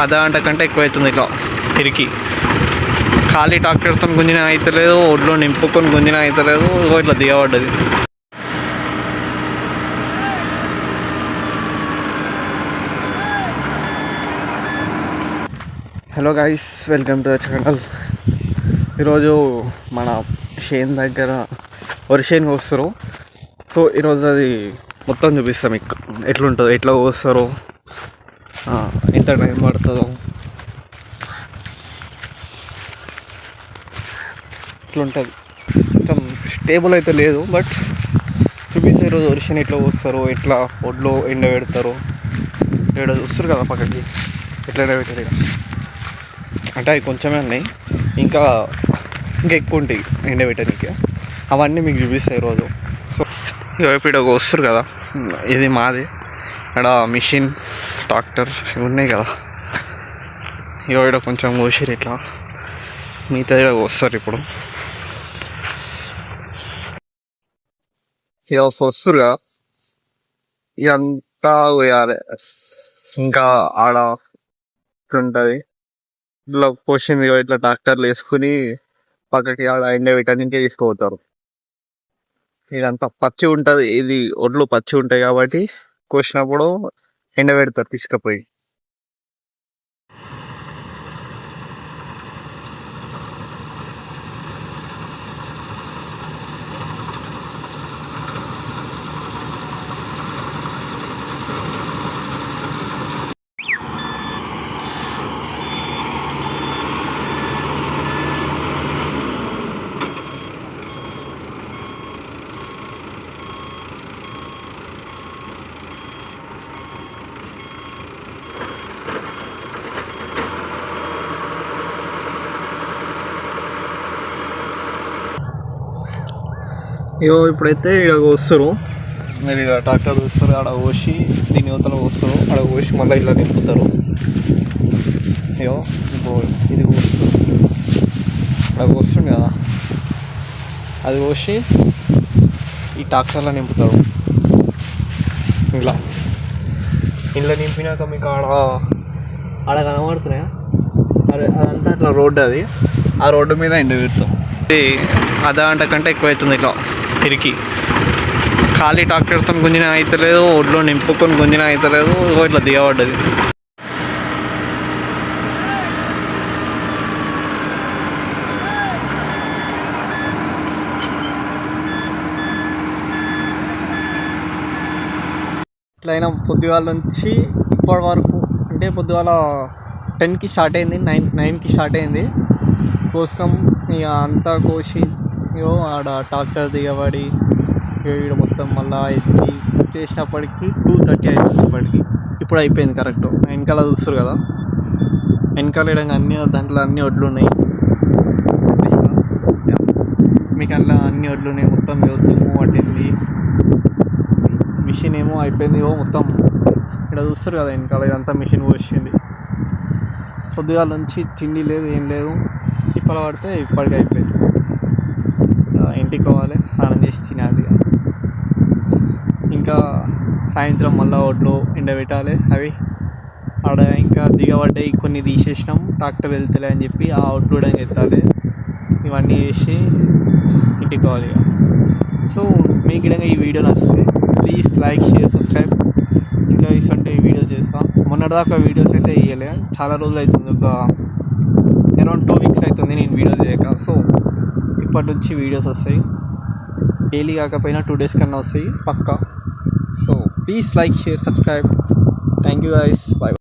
అర్ధ గంట కంటే ఎక్కువ అవుతుంది ఇట్లా తిరిగి. ఖాళీ ట్రాక్టర్తో గుంజిన అవుతలేదు, ఒడ్లో నింపుకొని గుంజిన అవుతలేదు, ఇట్లా దిగబడ్డది. Hello guys, welcome to the channel. ఈరోజు మన షేన్ దగ్గర వరి షేన్ కోస్తారు. సో ఈరోజు అది మొత్తం చూపిస్తాం మీకు, ఎట్లుంటుందో, ఎట్లా కోస్తారో, ఎంత టైం పడుతుందో, ఇట్లుంటుంది. కొంచెం స్టేబుల్ అయితే లేదు, బట్ చూపిస్తే ఈరోజు వరి షేన్ ఎట్లా కోస్తారో, ఎట్లా ఒడ్లో ఎండబెడతారో. ఇక్కడ చూస్తారు కదా పక్కకి ఎట్లా ఎండబెట్టారు. ఇక్కడ అంటే అవి కొంచెమే ఉన్నాయి, ఇంకా ఎక్కువ ఉంటాయి ఎండబెట్టడానికి. అవన్నీ మీకు చూపిస్తాయి ఈరోజు. సో ఇక్కడ వస్తారు కదా, ఇది మాది. ఇక్కడ మిషన్, ట్రాక్టర్ ఇవి ఉన్నాయి కదా. ఇక్కడ కొంచెం కోసిరు, ఇట్లా మిగతా వస్తారు. ఇప్పుడు ఇక వస్తారు కదా, ఇదంతా పోయాలి. ఇంకా ఆడ ఉంటుంది ఇట్లా పోసింది, ఇట్లా ట్రాక్టర్లు వేసుకుని పక్కకి ఆడ ఎండబెట్టడానికి తీసుకుపోతారు. ఇదంతా పచ్చి ఉంటుంది, ఇది ఒడ్లు పచ్చి ఉంటాయి కాబట్టి కోసినప్పుడు ఎండబెడతారు తీసుకుపోయి. ఇగో ఇప్పుడైతే ఇక్కడ వస్తారు, మీరు ఇక ట్రాక్టర్ వస్తారు, ఆడ కోసి దీని యువతల వస్తారు, ఆడ కోసి మళ్ళీ ఇలా నింపుతారు. ఇగో ఇప్పుడు ఇది కోస్తారు, అక్కడ వస్తుంది కదా, అది కోసి ఈ ట్రాక్టర్లో నింపుతారు. ఇలా ఇంట్లో నింపినాక మీకు ఆడ కనబడుతున్నాయా, అదంతా అట్లా రోడ్డు, అది ఆ రోడ్డు మీద ఎండబెడతాం. అర్ధ గంట కంటే ఎక్కువ అవుతుంది ఇట్లా తిరిగి. ఖాళీ ట్రాక్టర్తో గుంజిన అవుతలేదు, ఒడ్లో నింపుకొని గుంజిన అవుతలేదు, ఇట్లా దిగబడ్డది. ఇట్లా అయినా పొద్దుగాల నుంచి ఇప్పటి వరకు, అంటే పొద్దుగాల 10కి స్టార్ట్ అయింది, 9కి స్టార్ట్ అయింది కోసుకం. ఇక అంతా కోసి ఇగో ఆడ ట్రాక్టర్ దిగబడి ఇక్కడ మొత్తం మళ్ళీ ఎత్తి చేసినప్పటికీ 2:30 అవుతుంది. ఇప్పటికి ఇప్పుడు అయిపోయింది కరెక్ట్. వెనకాల చూస్తారు కదా, వెనకాల ఇడంగా దాంట్లో అన్ని వడ్లు ఉన్నాయి. మీకు అందులో అన్ని వడ్లు ఉన్నాయి, మొత్తం దుమ్ము పట్టింది. మిషన్ ఏమో అయిపోయింది, మొత్తం ఇక్కడ చూస్తారు కదా వెనకాల, ఇదంతా మిషన్ పోసింది. పొద్దుగాల నుంచి తిండి లేదు, ఏం లేదు. తిప్పలు పడితే ఇప్పటికి అయిపోయింది. ఇంటికి పోవాలి, స్నానం చేసి తినాలి. ఇంకా సాయంత్రం మళ్ళీ ఒడ్లు ఎండబెట్టాలి. అవి ఆడ ఇంకా దిగబడ్డాయి, కొన్ని తీసేసినాం, ట్రాక్టర్ వెళ్తలే అని చెప్పి ఆ ఒడ్లు కూడా ఎత్తాలి. ఇవన్నీ చేసి ఇంటికి పోవాలి. సో మీకు కూడా ఈ వీడియో నచ్చితే ప్లీజ్ లైక్, షేర్, సబ్స్క్రైబ్. ఇంకా ఇటువంటి వీడియోస్ చేస్తాం. మొన్నటిదాకా వీడియోస్ అయితే వేయలే, చాలా రోజులు అవుతుంది, ఒక అరౌండ్ 2 వీక్స్ అవుతుంది నేను వీడియో చేయక. సో ఇప్పటి నుంచి వీడియోస్ వస్తాయి, డైలీ కాకపోయినా 2 డేస్ కన్నా వస్తాయి పక్కా. So please like, share, subscribe. Thank you guys, bye.